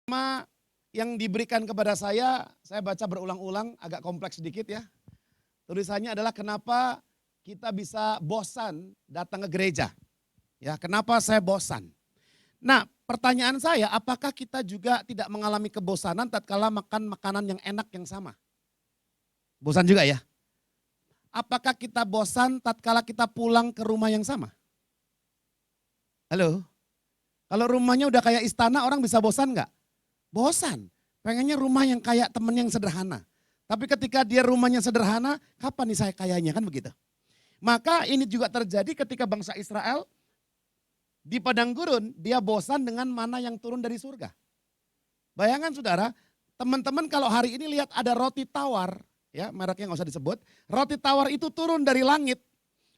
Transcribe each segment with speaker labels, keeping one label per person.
Speaker 1: Tema yang diberikan kepada saya baca berulang-ulang, agak kompleks sedikit ya. Tulisannya adalah kenapa kita bisa bosan datang ke gereja. Ya, kenapa saya bosan? Nah, pertanyaan saya, apakah kita juga tidak mengalami kebosanan tatkala makan makanan yang enak yang sama? Bosan juga ya? Apakah kita bosan tatkala kita pulang ke rumah yang sama? Halo? Kalau rumahnya udah kayak istana, orang bisa bosan nggak? Bosan. Pengennya rumah yang kayak temen yang sederhana. Tapi ketika dia rumahnya sederhana, kapan nih saya kayanya, kan begitu. Maka ini juga terjadi ketika bangsa Israel di padang gurun, dia bosan dengan mana yang turun dari surga. Bayangkan saudara, teman-teman kalau hari ini lihat ada roti tawar, ya mereknya nggak usah disebut. Roti tawar itu turun dari langit,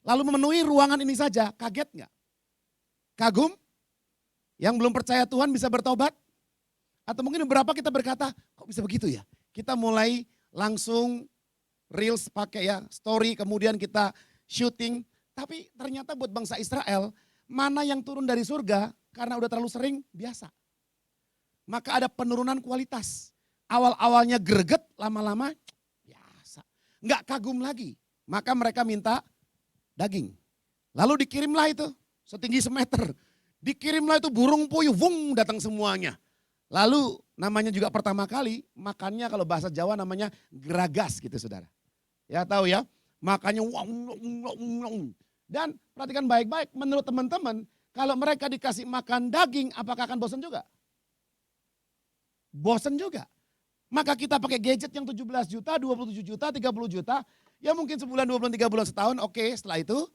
Speaker 1: lalu memenuhi ruangan ini saja, kaget nggak? Kagum? Yang belum percaya Tuhan bisa bertobat? Atau mungkin beberapa kita berkata, kok bisa begitu ya? Kita mulai langsung reels pakai ya, story, kemudian kita syuting. Tapi ternyata buat bangsa Israel, mana yang turun dari surga karena udah terlalu sering, biasa. Maka ada penurunan kualitas. Awal-awalnya greget, lama-lama biasa. Enggak kagum lagi. Maka mereka minta daging. Lalu dikirimlah itu, setinggi semeter. Dikirimlah itu burung puyuh, wung datang semuanya. Lalu namanya juga pertama kali, makannya kalau bahasa Jawa namanya geragas gitu saudara. Ya tahu ya, makannya wong. Dan perhatikan baik-baik, menurut teman-teman, kalau mereka dikasih makan daging, apakah akan bosan juga? Bosan juga. Maka kita pakai gadget yang 17 juta, 27 juta, 30 juta, ya mungkin sebulan, 2 bulan, 3 bulan, setahun, oke, setelah itu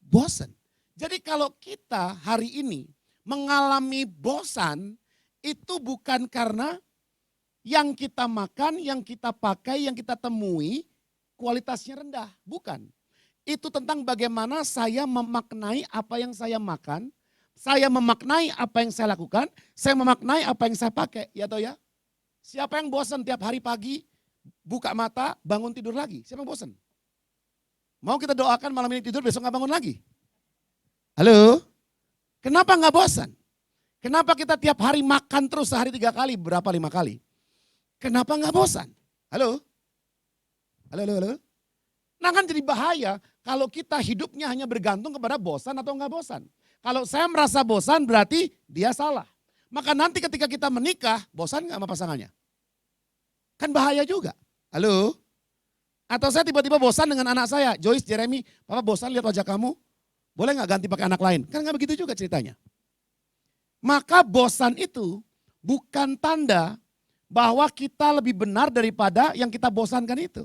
Speaker 1: bosan. Jadi kalau kita hari ini mengalami bosan, itu bukan karena yang kita makan, yang kita pakai, yang kita temui kualitasnya rendah. Bukan. Itu tentang bagaimana saya memaknai apa yang saya makan, saya memaknai apa yang saya lakukan, saya memaknai apa yang saya pakai. Ya toh ya? Siapa yang bosan tiap hari pagi, buka mata, bangun tidur lagi? Siapa yang bosan? Mau kita doakan malam ini tidur, besok gak bangun lagi? Halo? Kenapa gak bosan? Kenapa kita tiap hari makan terus sehari 3 kali, berapa 5 kali? Kenapa gak bosan? Halo? Halo, halo, halo? Nah kan jadi bahaya kalau kita hidupnya hanya bergantung kepada bosan atau gak bosan. Kalau saya merasa bosan berarti dia salah. Maka nanti ketika kita menikah, bosan gak sama pasangannya? Kan bahaya juga. Halo? Atau saya tiba-tiba bosan dengan anak saya, Joyce, Jeremy, Papa bosan lihat wajah kamu, boleh gak ganti pakai anak lain? Kan gak begitu juga ceritanya. Maka bosan itu bukan tanda bahwa kita lebih benar daripada yang kita bosankan itu.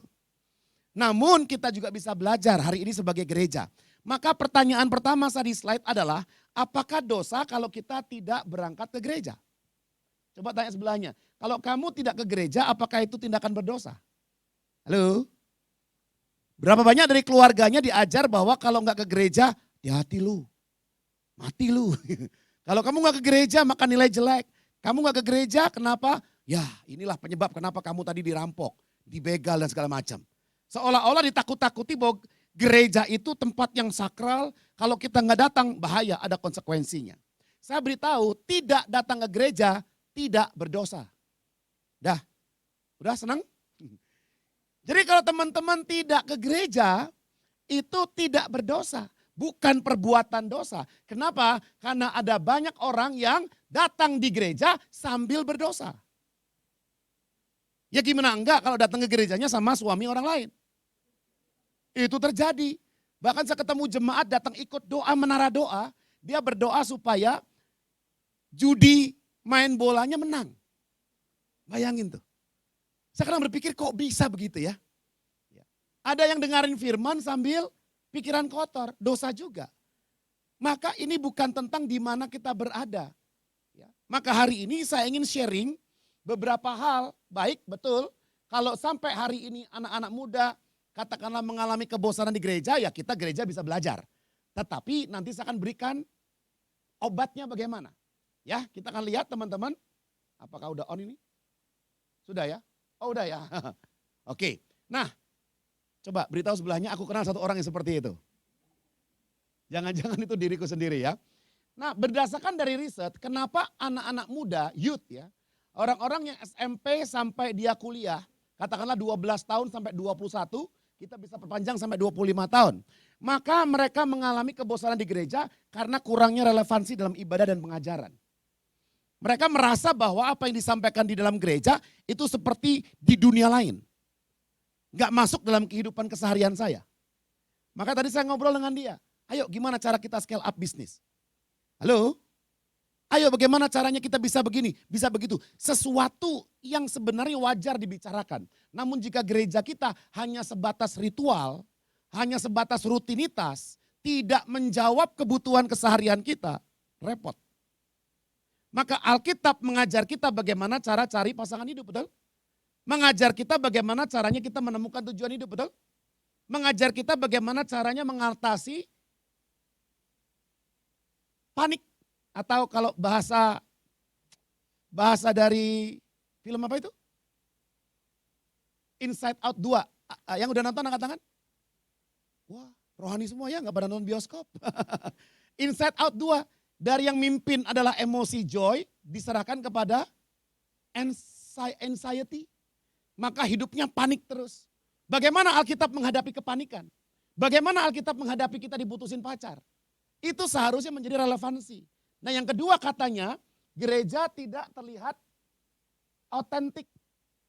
Speaker 1: Namun kita juga bisa belajar hari ini sebagai gereja. Maka pertanyaan pertama saya di slide adalah, apakah dosa kalau kita tidak berangkat ke gereja? Coba tanya sebelahnya, kalau kamu tidak ke gereja apakah itu tindakan berdosa? Halo? Berapa banyak dari keluarganya diajar bahwa kalau nggak ke gereja, hati-hati lu, mati lu. Kalau kamu nggak ke gereja maka nilai jelek. Kamu nggak ke gereja kenapa? Ya inilah penyebab kenapa kamu tadi dirampok, dibegal dan segala macam. Seolah-olah ditakut-takuti bahwa gereja itu tempat yang sakral. Kalau kita nggak datang bahaya, ada konsekuensinya. Saya beritahu tidak datang ke gereja tidak berdosa. Udah senang? Jadi kalau teman-teman tidak ke gereja itu tidak berdosa. Bukan perbuatan dosa. Kenapa? Karena ada banyak orang yang datang di gereja sambil berdosa. Ya gimana enggak kalau datang ke gerejanya sama suami orang lain. Itu terjadi. Bahkan saya ketemu jemaat datang ikut doa menara doa. Dia berdoa supaya judi main bolanya menang. Bayangin tuh. Saya kadang berpikir kok bisa begitu ya. Ada yang dengerin firman sambil pikiran kotor, dosa juga. Maka ini bukan tentang di mana kita berada. Maka hari ini saya ingin sharing beberapa hal, baik betul. Kalau sampai hari ini anak-anak muda katakanlah mengalami kebosanan di gereja, ya kita gereja bisa belajar. Tetapi nanti saya akan berikan obatnya bagaimana. Ya kita akan lihat teman-teman, apakah udah on ini? Sudah ya? Oh udah ya. Oke, nah. Coba beritahu sebelahnya, aku kenal satu orang yang seperti itu. Jangan-jangan itu diriku sendiri ya. Nah berdasarkan dari riset, kenapa anak-anak muda, youth ya, Orang-orang yang SMP sampai dia kuliah, katakanlah 12 tahun sampai 21, kita bisa perpanjang sampai 25 tahun. Maka mereka mengalami kebosanan di gereja karena kurangnya relevansi dalam ibadah dan pengajaran. Mereka merasa bahwa apa yang disampaikan di dalam gereja itu seperti di dunia lain. Gak masuk dalam kehidupan keseharian saya. Maka tadi saya ngobrol dengan dia. Ayo gimana cara kita scale up bisnis? Halo? Ayo bagaimana caranya kita bisa begini, bisa begitu. Sesuatu yang sebenarnya wajar dibicarakan. Namun jika gereja kita hanya sebatas ritual, hanya sebatas rutinitas, tidak menjawab kebutuhan keseharian kita, repot. Maka Alkitab mengajar kita bagaimana cara cari pasangan hidup, betul? Mengajar kita bagaimana caranya kita menemukan tujuan hidup, betul? Mengajar kita bagaimana caranya mengatasi panik. Atau kalau bahasa dari film apa itu? Inside Out 2. Yang udah nonton angkat tangan? Wah, rohani semua ya, gak pada nonton bioskop. Inside Out 2. Dari yang mimpin adalah emosi joy, diserahkan kepada anxiety. Maka hidupnya panik terus. Bagaimana Alkitab menghadapi kepanikan? Bagaimana Alkitab menghadapi kita diputusin pacar? Itu seharusnya menjadi relevansi. Nah yang kedua katanya, gereja tidak terlihat otentik.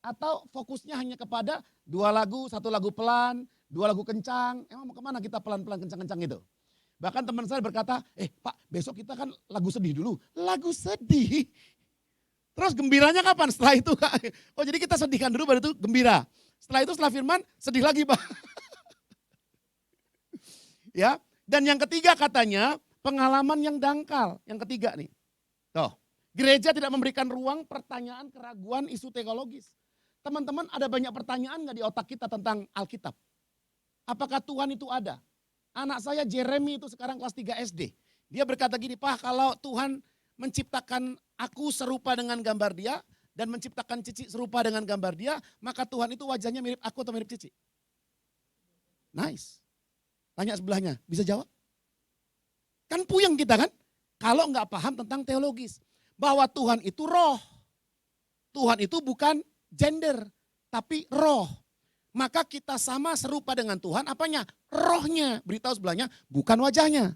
Speaker 1: Atau fokusnya hanya kepada 2 lagu, 1 lagu pelan, 2 lagu kencang. Emang mau kemana kita pelan-pelan kencang-kencang itu? Bahkan teman saya berkata, Pak besok kita kan lagu sedih dulu. Lagu sedih? Terus gembiranya kapan? Setelah itu, oh jadi kita sedihkan dulu baru itu gembira. Setelah itu setelah firman, sedih lagi Pak. Ya, dan yang ketiga katanya, pengalaman yang dangkal. Yang ketiga nih. Tuh, gereja tidak memberikan ruang pertanyaan, keraguan, isu teologis. Teman-teman ada banyak pertanyaan gak di otak kita tentang Alkitab? Apakah Tuhan itu ada? Anak saya Jeremy itu sekarang kelas 3 SD. Dia berkata gini, Pak kalau Tuhan menciptakan aku serupa dengan gambar dia, dan menciptakan Cici serupa dengan gambar dia, maka Tuhan itu wajahnya mirip aku atau mirip Cici? Nice. Tanya sebelahnya, bisa jawab? Kan puyeng kita kan? Kalau nggak paham tentang teologis. Bahwa Tuhan itu roh. Tuhan itu bukan gender, tapi roh. Maka kita sama serupa dengan Tuhan, apanya? Rohnya. Beritahu sebelahnya, bukan wajahnya.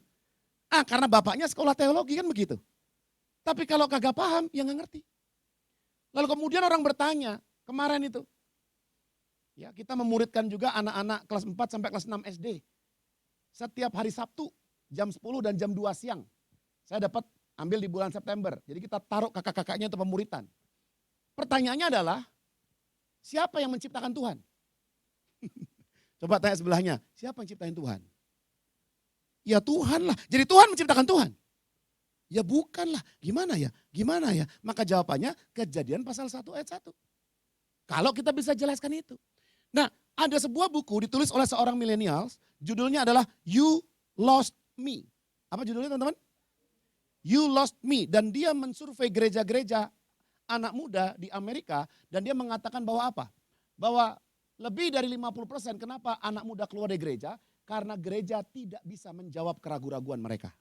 Speaker 1: Karena bapaknya sekolah teologi kan begitu. Tapi kalau kagak paham, ya nggak ngerti. Lalu kemudian orang bertanya, kemarin itu. Ya, kita memuridkan juga anak-anak kelas 4 sampai kelas 6 SD. Setiap hari Sabtu, jam 10 dan jam 2 siang. Saya dapat ambil di bulan September. Jadi kita taruh kakak-kakaknya untuk pemuritan. Pertanyaannya adalah, siapa yang menciptakan Tuhan? Coba tanya sebelahnya, siapa yang ciptain Tuhan? Ya Tuhan lah. Jadi Tuhan menciptakan Tuhan? Ya bukanlah. Gimana ya? Gimana ya? Maka jawabannya Kejadian pasal 1 ayat 1. Kalau kita bisa jelaskan itu. Nah, ada sebuah buku ditulis oleh seorang millennials, judulnya adalah You Lost Me. Apa judulnya teman-teman? You Lost Me. Dan dia mensurvei gereja-gereja anak muda di Amerika dan dia mengatakan bahwa apa? Bahwa lebih dari 50% kenapa anak muda keluar dari gereja? Karena gereja tidak bisa menjawab keraguan-raguan mereka.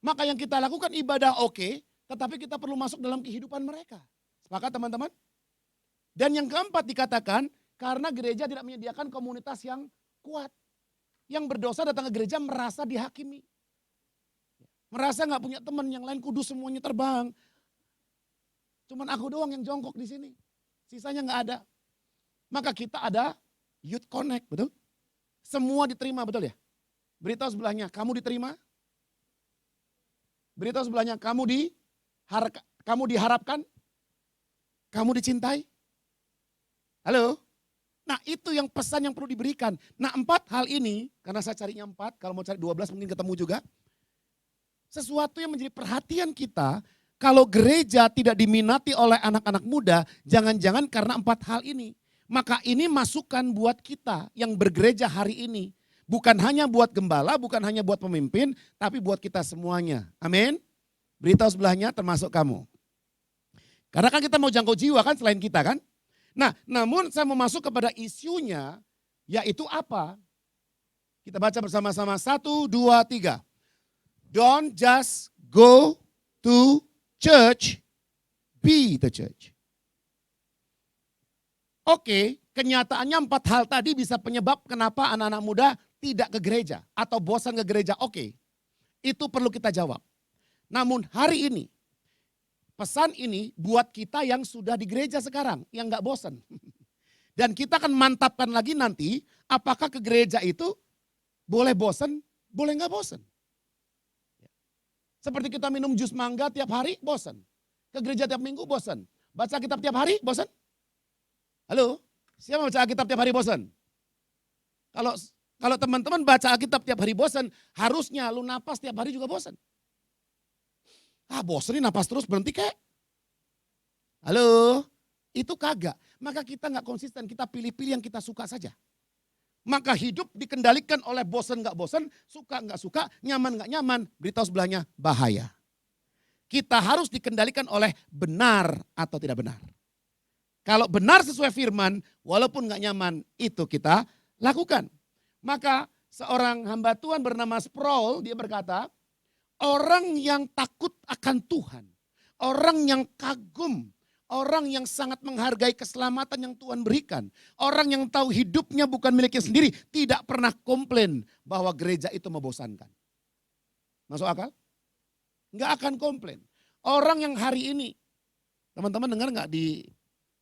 Speaker 1: Maka yang kita lakukan ibadah oke, tetapi kita perlu masuk dalam kehidupan mereka. Sepakat teman-teman? Dan yang keempat dikatakan, karena gereja tidak menyediakan komunitas yang kuat. Yang berdosa datang ke gereja merasa dihakimi. Merasa gak punya teman, yang lain kudus semuanya terbang. Cuman aku doang yang jongkok di sini. Sisanya gak ada. Maka kita ada Youth Connect, betul? Semua diterima, betul ya? Beritahu sebelahnya, kamu diterima? Beritahu sebelahnya, kamu diharapkan? Kamu dicintai? Halo? Nah itu yang pesan yang perlu diberikan. Nah 4 hal ini, karena saya carinya 4, kalau mau cari 12 mungkin ketemu juga. Sesuatu yang menjadi perhatian kita, kalau gereja tidak diminati oleh anak-anak muda, jangan-jangan karena 4 hal ini. Maka ini masukan buat kita yang bergereja hari ini. Bukan hanya buat gembala, bukan hanya buat pemimpin, tapi buat kita semuanya. Amin. Beritahu sebelahnya termasuk kamu. Karena kan kita mau jangkau jiwa kan selain kita kan. Nah namun saya mau masuk kepada isunya, yaitu apa? Kita baca bersama-sama 1, 2, 3. Don't just go to church, be the church. Oke, kenyataannya 4 hal tadi bisa penyebab kenapa anak-anak muda tidak ke gereja atau bosan ke gereja. Oke, itu perlu kita jawab. Namun hari ini, pesan ini buat kita yang sudah di gereja sekarang, yang gak bosan. Dan kita akan mantapkan lagi nanti, apakah ke gereja itu boleh bosan, boleh gak bosan. Seperti kita minum jus mangga tiap hari, bosan. Ke gereja tiap minggu, bosan. Baca kitab tiap hari, bosan. Halo, siapa baca Alkitab tiap hari bosan? Kalau teman-teman baca Alkitab tiap hari bosan, harusnya lu napas tiap hari juga bosan. Bosan nih napas terus, berhenti kek. Halo, itu kagak. Maka kita gak konsisten, kita pilih-pilih yang kita suka saja. Maka hidup dikendalikan oleh bosan gak bosan, suka gak suka, nyaman gak nyaman. Beritahu sebelahnya, bahaya. Kita harus dikendalikan oleh benar atau tidak benar. Kalau benar sesuai firman, walaupun gak nyaman, itu kita lakukan. Maka seorang hamba Tuhan bernama Sproul, dia berkata, orang yang takut akan Tuhan, orang yang kagum, orang yang sangat menghargai keselamatan yang Tuhan berikan, orang yang tahu hidupnya bukan miliknya sendiri, tidak pernah komplain bahwa gereja itu membosankan. Masuk akal? Gak akan komplain. Orang yang hari ini, teman-teman dengar gak di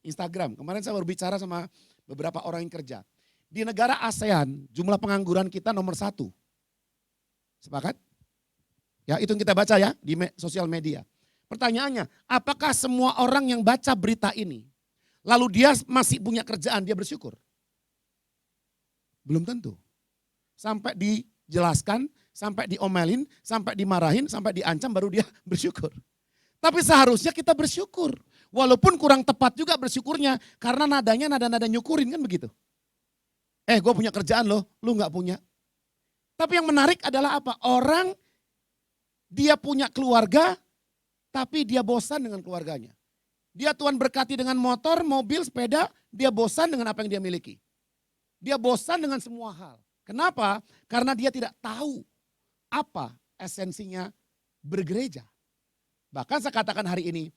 Speaker 1: Instagram, kemarin saya baru bicara sama beberapa orang yang kerja. Di negara ASEAN, jumlah pengangguran kita nomor 1. Sepakat? Ya, itu yang kita baca ya di sosial media. Pertanyaannya, apakah semua orang yang baca berita ini, lalu dia masih punya kerjaan, dia bersyukur? Belum tentu. Sampai dijelaskan, sampai diomelin, sampai dimarahin, sampai diancam, baru dia bersyukur. Tapi seharusnya kita bersyukur. Walaupun kurang tepat juga bersyukurnya, karena nadanya nada-nada nyukurin kan begitu. Gue punya kerjaan loh, lu gak punya. Tapi yang menarik adalah apa? Orang dia punya keluarga, tapi dia bosan dengan keluarganya. Dia Tuhan berkati dengan motor, mobil, sepeda, dia bosan dengan apa yang dia miliki. Dia bosan dengan semua hal. Kenapa? Karena dia tidak tahu apa esensinya bergereja. Bahkan saya katakan hari ini,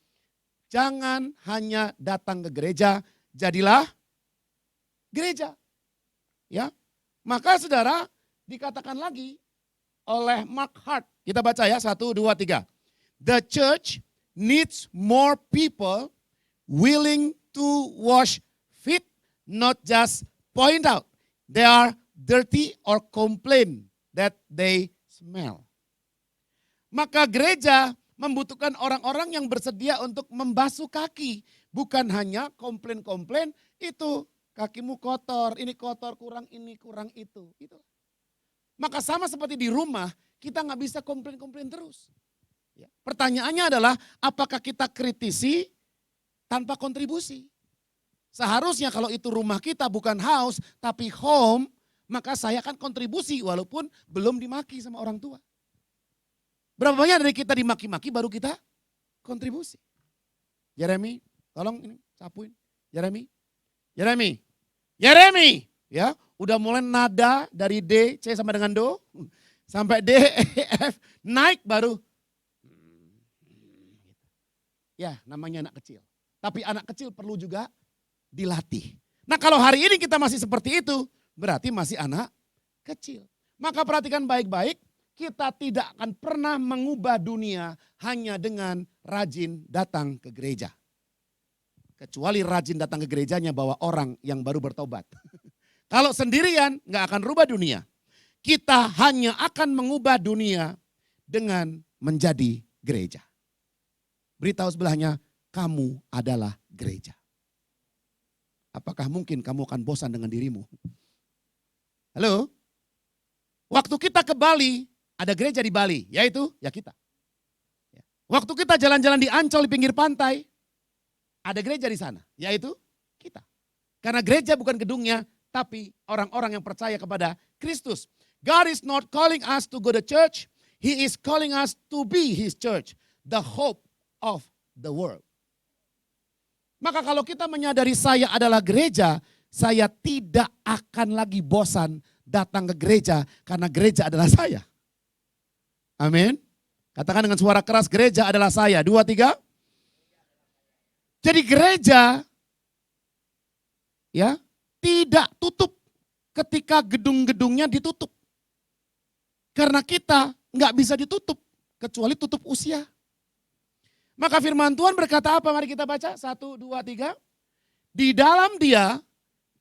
Speaker 1: jangan hanya datang ke gereja, jadilah gereja. Ya, maka saudara dikatakan lagi oleh Mark Hart. Kita baca ya, 1, 2, 3. The church needs more people willing to wash feet, not just point out they are dirty or complain that they smell. Maka gereja membutuhkan orang-orang yang bersedia untuk membasuh kaki. Bukan hanya komplain-komplain, itu kakimu kotor, ini kotor, kurang ini, kurang itu. Maka sama seperti di rumah, kita gak bisa komplain-komplain terus. Pertanyaannya adalah, apakah kita kritisi tanpa kontribusi? Seharusnya kalau itu rumah kita bukan house, tapi home, maka saya akan kontribusi walaupun belum dimaki sama orang tua. Berapa banyak dari kita dimaki-maki baru kita kontribusi. Jeremy, tolong ini sapuin. Jeremy, ya udah mulai nada dari D, C sama dengan Do, sampai D, E, F, naik baru. Ya namanya anak kecil. Tapi anak kecil perlu juga dilatih. Nah kalau hari ini kita masih seperti itu, berarti masih anak kecil. Maka perhatikan baik-baik, kita tidak akan pernah mengubah dunia hanya dengan rajin datang ke gereja. Kecuali rajin datang ke gerejanya bawa orang yang baru bertobat. Kalau sendirian gak akan rubah dunia. Kita hanya akan mengubah dunia dengan menjadi gereja. Beritahu sebelahnya, kamu adalah gereja. Apakah mungkin kamu akan bosan dengan dirimu? Halo? Waktu kita ke Bali, ada gereja di Bali, yaitu ya kita. Waktu kita jalan-jalan di Ancol di pinggir pantai, ada gereja di sana, yaitu kita. Karena gereja bukan gedungnya, tapi orang-orang yang percaya kepada Kristus. God is not calling us to go to church, He is calling us to be His church, the hope of the world. Maka kalau kita menyadari saya adalah gereja, saya tidak akan lagi bosan datang ke gereja karena gereja adalah saya. Amin. Katakan dengan suara keras, gereja adalah saya. 2, 3. Jadi gereja ya tidak tutup ketika gedung-gedungnya ditutup. Karena kita nggak bisa ditutup kecuali tutup usia. Maka firman Tuhan berkata apa? Mari kita baca 1, 2, 3. Di dalam Dia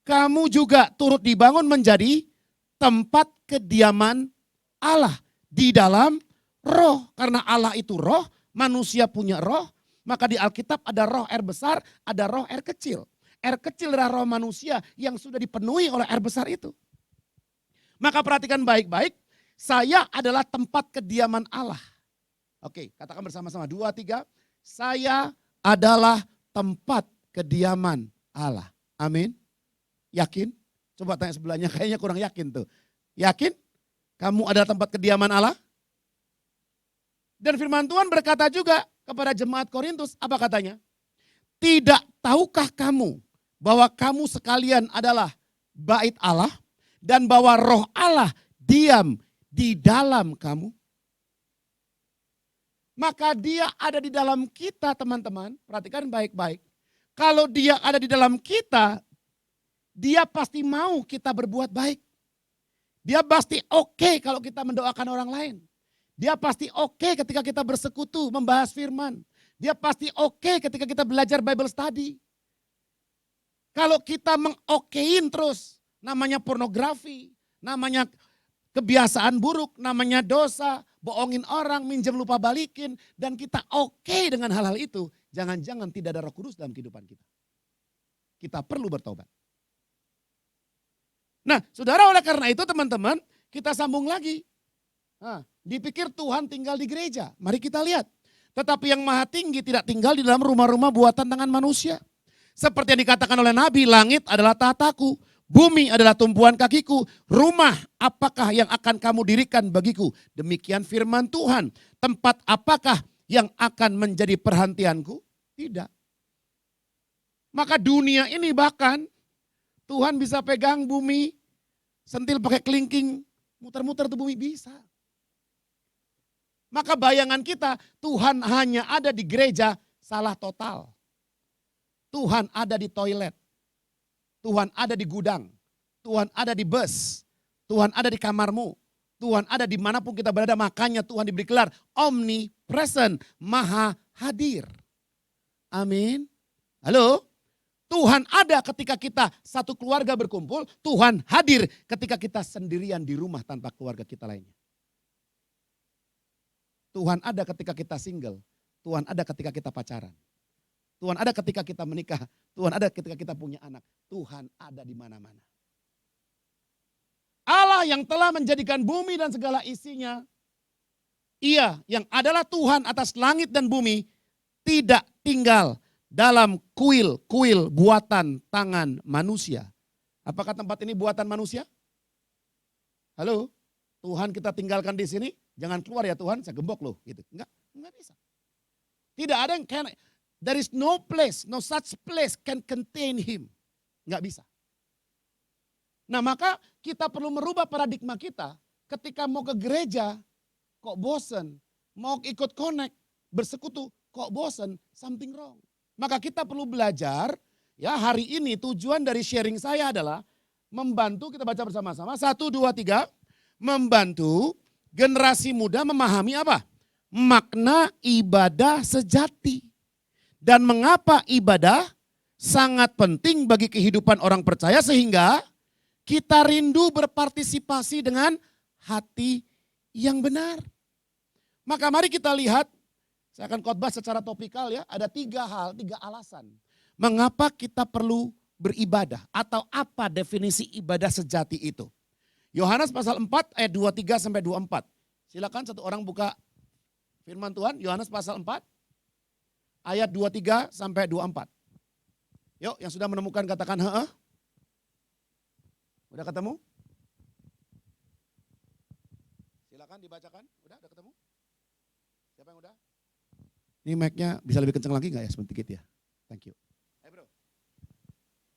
Speaker 1: kamu juga turut dibangun menjadi tempat kediaman Allah di dalam roh. Karena Allah itu roh, manusia punya roh, maka di Alkitab ada roh air besar, ada roh air kecil. Air kecil adalah roh manusia yang sudah dipenuhi oleh air besar itu. Maka perhatikan baik-baik, saya adalah tempat kediaman Allah. Oke, katakan bersama-sama 2, 3. Saya adalah tempat kediaman Allah. Amin. Yakin? Coba tanya sebelahnya, kayaknya kurang yakin tuh. Yakin? Kamu adalah tempat kediaman Allah? Dan firman Tuhan berkata juga kepada jemaat Korintus, apa katanya? Tidak tahukah kamu bahwa kamu sekalian adalah bait Allah dan bahwa roh Allah diam di dalam kamu? Maka dia ada di dalam kita teman-teman, perhatikan baik-baik. Kalau dia ada di dalam kita, dia pasti mau kita berbuat baik. Dia pasti oke kalau kita mendoakan orang lain. Dia pasti oke ketika kita bersekutu, membahas firman. Dia pasti oke ketika kita belajar Bible study. Kalau kita mengokein terus, namanya pornografi, namanya kebiasaan buruk, namanya dosa, bohongin orang, minjem lupa balikin, dan kita oke dengan hal-hal itu, jangan-jangan tidak ada Roh Kudus dalam kehidupan kita. Kita perlu bertobat. Nah, saudara, oleh karena itu teman-teman, kita sambung lagi. Nah, dipikir Tuhan tinggal di gereja. Mari kita lihat. Tetapi yang maha tinggi tidak tinggal di dalam rumah-rumah buatan tangan manusia. Seperti yang dikatakan oleh Nabi, langit adalah tahtaku, bumi adalah tumpuan kakiku. Rumah apakah yang akan kamu dirikan bagiku? Demikian firman Tuhan. Tempat apakah yang akan menjadi perhentianku? Tidak. Maka dunia ini bahkan Tuhan bisa pegang bumi, sentil pakai kelingking, muter-muter tuh bumi bisa. Maka bayangan kita Tuhan hanya ada di gereja, salah total. Tuhan ada di toilet, Tuhan ada di gudang, Tuhan ada di bus, Tuhan ada di kamarmu, Tuhan ada dimanapun kita berada, makanya Tuhan diberi gelar omnipresent, maha hadir. Amin. Halo? Tuhan ada ketika kita satu keluarga berkumpul, Tuhan hadir ketika kita sendirian di rumah tanpa keluarga kita lainnya. Tuhan ada ketika kita single, Tuhan ada ketika kita pacaran. Tuhan ada ketika kita menikah, Tuhan ada ketika kita punya anak. Tuhan ada di mana-mana. Allah yang telah menjadikan bumi dan segala isinya, Ia yang adalah Tuhan atas langit dan bumi, tidak tinggal dalam kuil-kuil buatan tangan manusia. Apakah tempat ini buatan manusia? Halo? Tuhan kita tinggalkan di sini, jangan keluar ya Tuhan, saya gembok loh. Gitu. Enggak bisa. Tidak ada yang there is no place, no such place can contain him. Enggak bisa. Nah maka kita perlu merubah paradigma kita. Ketika mau ke gereja, kok bosen. Mau ikut connect, bersekutu, kok bosen, something wrong. Maka kita perlu belajar, ya hari ini tujuan dari sharing saya adalah membantu, kita baca bersama-sama, 1, 2, 3, membantu generasi muda memahami apa? Makna ibadah sejati. Dan mengapa ibadah sangat penting bagi kehidupan orang percaya sehingga kita rindu berpartisipasi dengan hati yang benar. Maka mari kita lihat, saya akan khotbah secara topikal ya, ada 3 hal, 3 alasan. Mengapa kita perlu beribadah atau apa definisi ibadah sejati itu. Yohanes pasal 4 ayat 23 sampai 24. Silakan satu orang buka firman Tuhan, Yohanes pasal 4 ayat 23 sampai 24. Yuk yang sudah menemukan katakan heeh. Udah ketemu? Silakan dibacakan. Udah ketemu? Siapa yang udah? Ini mic-nya bisa lebih kencang lagi nggak ya sedikit ya? Thank you. Ayo bro.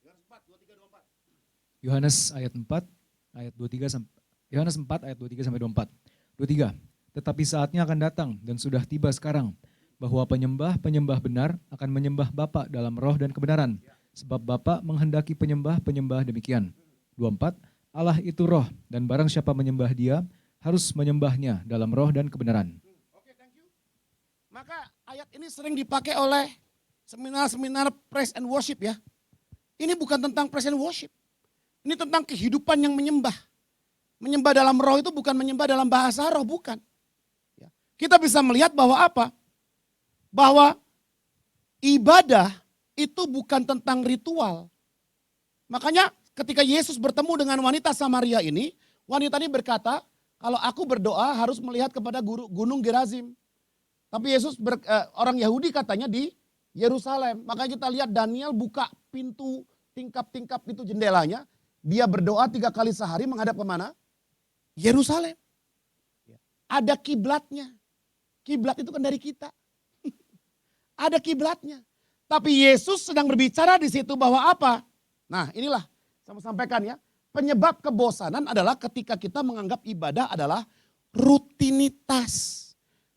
Speaker 1: Yohanes 4, 23, 24.
Speaker 2: Yohanes ayat 4 ayat 23 sampai Yohanes 4 ayat 23 sampai 24. 23. Tetapi saatnya akan datang dan sudah tiba sekarang bahwa penyembah-penyembah benar akan menyembah Bapa dalam roh dan kebenaran, sebab Bapa menghendaki penyembah-penyembah demikian. 24, Allah itu roh, dan barang siapa menyembah Dia, harus menyembahnya dalam roh dan kebenaran.
Speaker 1: Oke, thank you. Maka ayat ini sering dipakai oleh seminar-seminar praise and worship ya. Ini bukan tentang praise and worship. Ini tentang kehidupan yang menyembah. Menyembah dalam roh itu bukan menyembah dalam bahasa roh, bukan. Ya. Kita bisa melihat bahwa apa? Bahwa ibadah itu bukan tentang ritual. Makanya ketika Yesus bertemu dengan wanita Samaria ini, wanita ini berkata, kalau aku berdoa harus melihat kepada gunung Gerazim. Tapi Yesus, orang Yahudi katanya di Yerusalem. Makanya kita lihat Daniel buka pintu tingkap-tingkap itu jendelanya. Dia berdoa 3 kali sehari menghadap kemana? Yerusalem. Ada kiblatnya. Kiblat itu kan dari kita. Ada kiblatnya. Tapi Yesus sedang berbicara di situ bahwa apa? Nah inilah saya mau sampaikan ya. Penyebab kebosanan adalah ketika kita menganggap ibadah adalah rutinitas.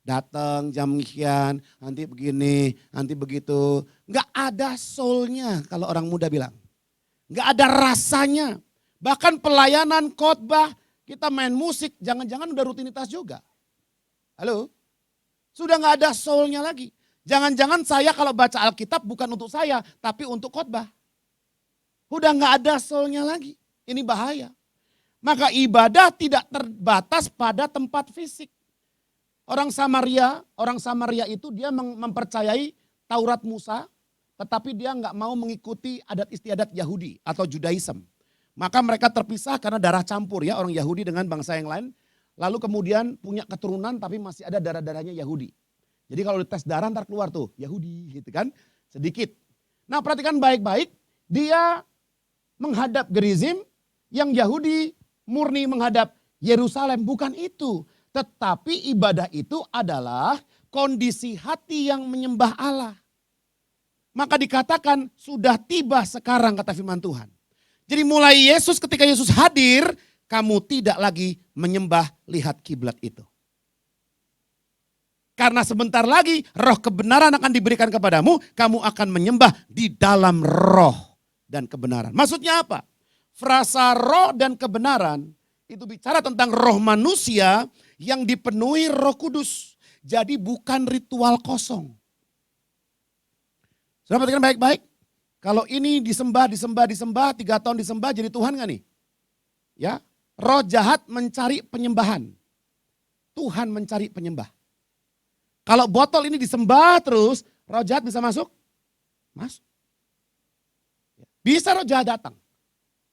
Speaker 1: Datang jam sekian, nanti begini, nanti begitu. Enggak ada soulnya kalau orang muda bilang. Enggak ada rasanya. Bahkan pelayanan khotbah, kita main musik, jangan-jangan udah rutinitas juga. Halo? Sudah enggak ada soulnya lagi. Jangan-jangan saya kalau baca Alkitab bukan untuk saya, tapi untuk khotbah. Udah enggak ada soulnya lagi. Ini bahaya. Maka ibadah tidak terbatas pada tempat fisik. Orang Samaria itu dia mempercayai Taurat Musa, tetapi dia nggak mau mengikuti adat istiadat Yahudi atau Judaism. Maka mereka terpisah karena darah campur ya orang Yahudi dengan bangsa yang lain. Lalu kemudian punya keturunan tapi masih ada darah-darahnya Yahudi. Jadi kalau dites darah ntar keluar tuh Yahudi gitu kan sedikit. Nah perhatikan baik-baik, dia menghadap Gerizim, yang Yahudi murni menghadap Yerusalem, bukan itu. Tetapi ibadah itu adalah kondisi hati yang menyembah Allah. Maka dikatakan sudah tiba sekarang kata firman Tuhan. Jadi mulai Yesus ketika Yesus hadir, kamu tidak lagi menyembah lihat kiblat itu. Karena sebentar lagi roh kebenaran akan diberikan kepadamu, kamu akan menyembah di dalam roh dan kebenaran. Maksudnya apa? Frasa roh dan kebenaran itu bicara tentang roh manusia yang dipenuhi Roh Kudus. Jadi bukan ritual kosong. Sudah perhatikan baik-baik. Kalau ini disembah, 3 tahun disembah jadi Tuhan gak nih? Ya, roh jahat mencari penyembahan. Tuhan mencari penyembah. Kalau botol ini disembah terus, roh jahat bisa masuk? Masuk. Bisa roh jahat datang.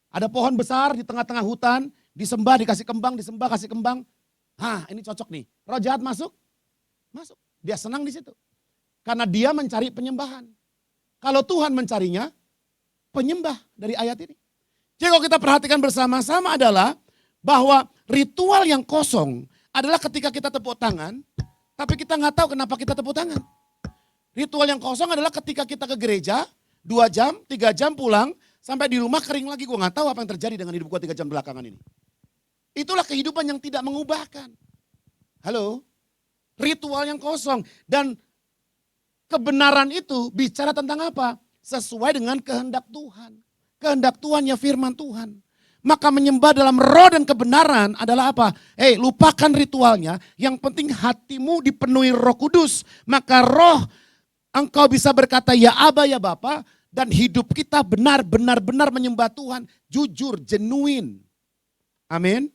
Speaker 1: Ada pohon besar di tengah-tengah hutan, disembah, dikasih kembang, disembah, kasih kembang. Hah, ini cocok nih. Roh jahat masuk? Masuk. Dia senang di situ. Karena dia mencari penyembahan. Kalau Tuhan mencarinya, penyembah dari ayat ini. Jadi kalau kita perhatikan bersama-sama adalah bahwa ritual yang kosong adalah ketika kita tepuk tangan, tapi kita nggak tahu kenapa kita tepuk tangan. Ritual yang kosong adalah ketika kita ke gereja, 2 jam, 3 jam pulang, sampai di rumah kering lagi. Gue nggak tahu apa yang terjadi dengan hidup gue 3 jam belakangan ini. Itulah kehidupan yang tidak mengubahkan. Halo? Ritual yang kosong. Dan kebenaran itu bicara tentang apa? Sesuai dengan kehendak Tuhan. Kehendak Tuhan ya firman Tuhan. Maka menyembah dalam roh dan kebenaran adalah apa? Lupakan ritualnya. Yang penting hatimu dipenuhi Roh Kudus. Maka roh engkau bisa berkata ya Aba ya Bapa. Dan hidup kita benar-benar menyembah Tuhan. Jujur, genuine. Amin.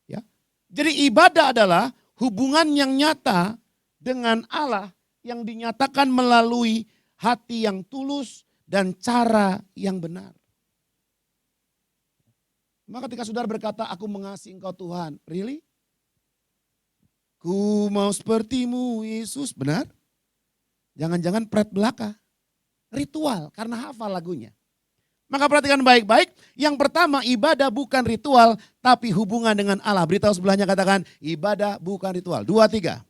Speaker 1: Ya. Jadi ibadah adalah hubungan yang nyata dengan Allah yang dinyatakan melalui hati yang tulus dan cara yang benar. Maka ketika saudara berkata, aku mengasihi engkau Tuhan. Really? Ku mau sepertimu Yesus. Benar? Jangan-jangan pret belaka. Ritual karena hafal lagunya. Maka perhatikan baik-baik. Yang pertama ibadah bukan ritual tapi hubungan dengan Allah. Beritahu sebelahnya katakan ibadah bukan ritual. 2, 3.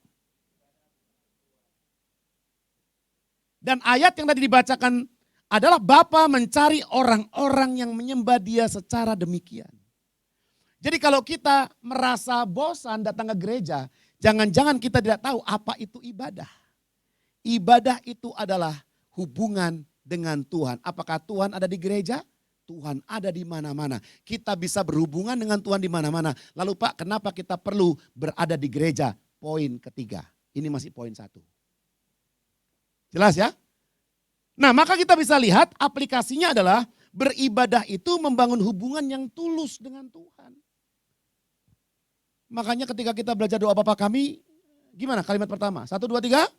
Speaker 1: Dan ayat yang tadi dibacakan adalah Bapa mencari orang-orang yang menyembah Dia secara demikian. Jadi kalau kita merasa bosan datang ke gereja, jangan-jangan kita tidak tahu apa itu ibadah. Ibadah itu adalah hubungan dengan Tuhan. Apakah Tuhan ada di gereja? Tuhan ada di mana-mana. Kita bisa berhubungan dengan Tuhan di mana-mana. Lalu Pak, kenapa kita perlu berada di gereja? Poin ketiga. Ini masih poin 1. Jelas ya? Nah, maka kita bisa lihat aplikasinya adalah beribadah itu membangun hubungan yang tulus dengan Tuhan. Makanya ketika kita belajar doa Bapa kami, gimana kalimat pertama? 1, 2, 3.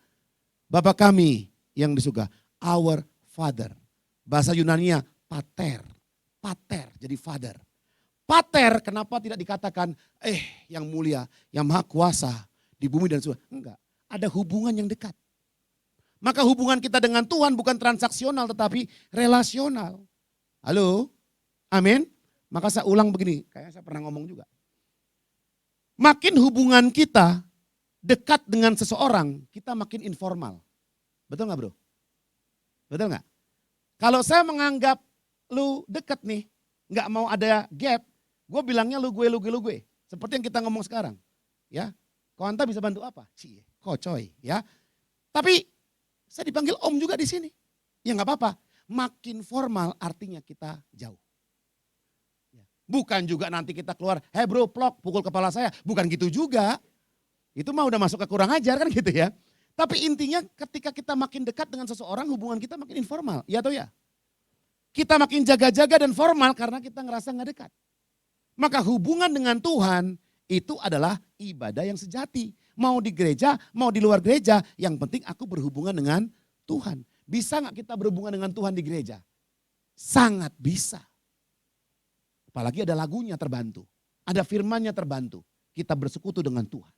Speaker 1: Bapa kami yang di surga, our Father. Bahasa Yunaninya pater. Pater, jadi father. Pater kenapa tidak dikatakan yang mulia, yang maha kuasa di bumi dan surga. Enggak, ada hubungan yang dekat. Maka hubungan kita dengan Tuhan bukan transaksional tetapi relasional. Halo, amin. Maka saya ulang begini, kayaknya saya pernah ngomong juga. Makin hubungan kita dekat dengan seseorang, kita makin informal. Betul gak bro? Betul gak? Kalau saya menganggap lu dekat nih, gak mau ada gap, gue bilangnya lu gue, lu gue, lu gue. Seperti yang kita ngomong sekarang. Ya, kau anta bisa bantu apa? Cie, kocoy. Ya, tapi saya dipanggil om juga di sini. Ya gak apa-apa. Makin formal artinya kita jauh. Bukan juga nanti kita keluar, hey bro, plok, pukul kepala saya. Bukan gitu juga. Itu mah udah masuk ke kurang ajar kan gitu ya. Tapi intinya ketika kita makin dekat dengan seseorang, hubungan kita makin informal. Ya atau ya? Kita makin jaga-jaga dan formal karena kita ngerasa gak dekat. Maka hubungan dengan Tuhan itu adalah ibadah yang sejati. Mau di gereja, mau di luar gereja, yang penting aku berhubungan dengan Tuhan. Bisa gak kita berhubungan dengan Tuhan di gereja? Sangat bisa. Apalagi ada lagunya terbantu. Ada firmannya terbantu. Kita bersekutu dengan Tuhan.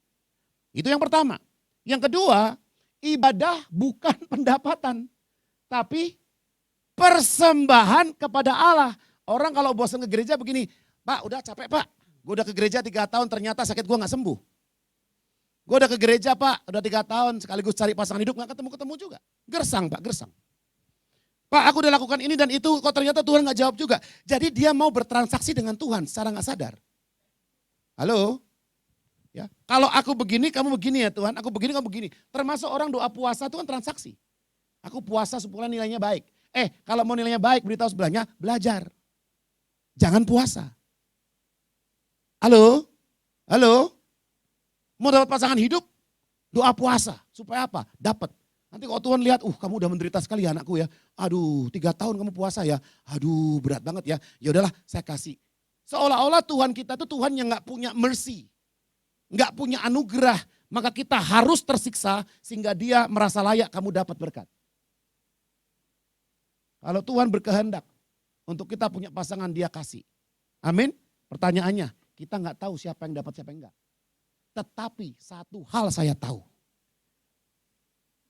Speaker 1: Itu yang pertama. Yang kedua, ibadah bukan pendapatan. Tapi persembahan kepada Allah. Orang kalau bosan ke gereja begini, Pak udah capek Pak. Gue udah ke gereja 3 tahun ternyata sakit gue gak sembuh. Gue udah ke gereja Pak, udah 3 tahun sekaligus cari pasangan hidup gak ketemu-ketemu juga. Gersang Pak, gersang. Pak aku udah lakukan ini dan itu kok ternyata Tuhan gak jawab juga. Jadi dia mau bertransaksi dengan Tuhan secara gak sadar. Halo? Ya, kalau aku begini kamu begini ya Tuhan, aku begini kamu begini. Termasuk orang doa puasa itu kan transaksi. Aku puasa supaya nilainya baik. Kalau mau nilainya baik beritahu sebelahnya belajar. Jangan puasa. Halo? Halo? Mau dapat pasangan hidup? Doa puasa. Supaya apa? Dapat. Nanti kalau Tuhan lihat, kamu udah menderita sekali ya anakku ya. Aduh 3 tahun kamu puasa ya. Aduh berat banget ya. Ya udahlah saya kasih. Seolah-olah Tuhan kita itu Tuhan yang gak punya mercy. Gak punya anugerah. Maka kita harus tersiksa sehingga dia merasa layak kamu dapat berkat. Kalau Tuhan berkehendak untuk kita punya pasangan dia kasih. Amin. Pertanyaannya kita gak tahu siapa yang dapat siapa yang enggak. Tetapi satu hal saya tahu.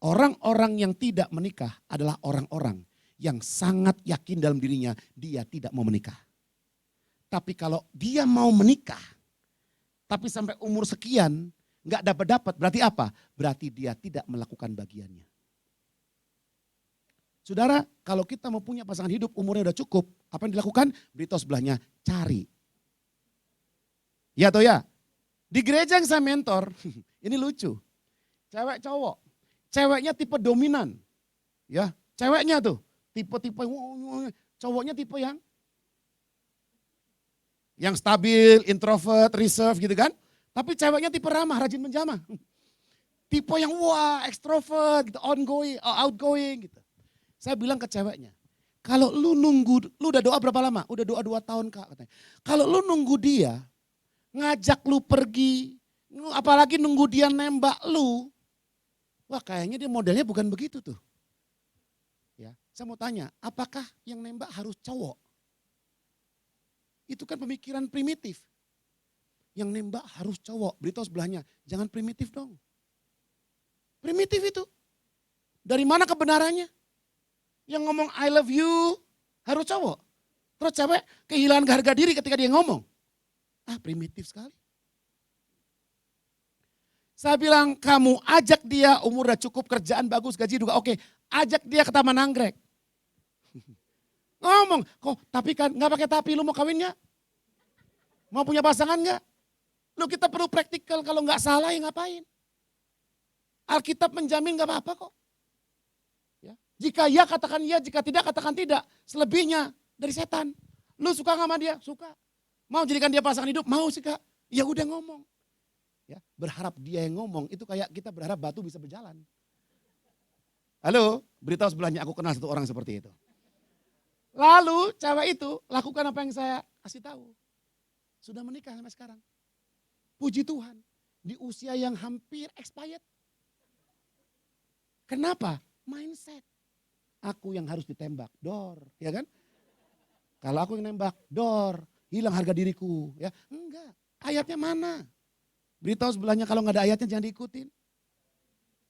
Speaker 1: Orang-orang yang tidak menikah adalah orang-orang yang sangat yakin dalam dirinya dia tidak mau menikah. Tapi kalau dia mau menikah, tapi sampai umur sekian nggak dapat-dapat, berarti apa? Berarti dia tidak melakukan bagiannya. Saudara, kalau kita mau punya pasangan hidup umurnya udah cukup, apa yang dilakukan? Beritahu sebelahnya, cari. Ya atau ya? Di gereja yang saya mentor, ini lucu. Cewek cowok. Ceweknya tipe dominan, ya ceweknya tuh tipe-tipe, cowoknya tipe yang stabil, introvert, reserve gitu kan. Tapi ceweknya tipe ramah, rajin menjamah. Tipe yang extrovert, gitu, outgoing gitu. Saya bilang ke ceweknya, kalau lu udah doa berapa lama? Udah doa 2 tahun Kak katanya. Kalau lu nunggu dia, ngajak lu pergi, apalagi nunggu dia nembak lu. Wah kayaknya dia modelnya bukan begitu tuh. Ya, saya mau tanya, apakah yang nembak harus cowok? Itu kan pemikiran primitif. Yang nembak harus cowok, beritahu sebelahnya, jangan primitif dong. Primitif itu. Dari mana kebenarannya? Yang ngomong I love you harus cowok. Terus cewek kehilangan harga diri ketika dia ngomong. Primitif sekali. Saya bilang kamu ajak dia umur udah cukup, kerjaan bagus, gaji juga oke. Ajak dia ke Taman Anggrek. Ngomong, kok tapi kan gak pakai tapi lu mau kawin gak? Mau punya pasangan gak? Lu kita perlu praktikal, kalau gak salah ya ngapain? Alkitab menjamin gak apa-apa kok. Jika ya katakan ya, jika tidak katakan tidak. Selebihnya dari setan. Lu suka gak sama dia? Suka. Mau jadikan dia pasangan hidup? Mau sih Kak. Ya udah ngomong. Ya, berharap dia yang ngomong, itu kayak kita berharap batu bisa berjalan. Halo, beritahu sebelahnya, aku kenal satu orang seperti itu. Lalu cewek itu lakukan apa yang saya kasih tahu. Sudah menikah sampai sekarang. Puji Tuhan, di usia yang hampir expired. Kenapa? Mindset. Aku yang harus ditembak, dor, ya kan? Kalau aku yang nembak, dor, hilang harga diriku. Ya, enggak, ayatnya mana? Beritahu sebelahnya kalau nggak ada ayatnya jangan diikutin.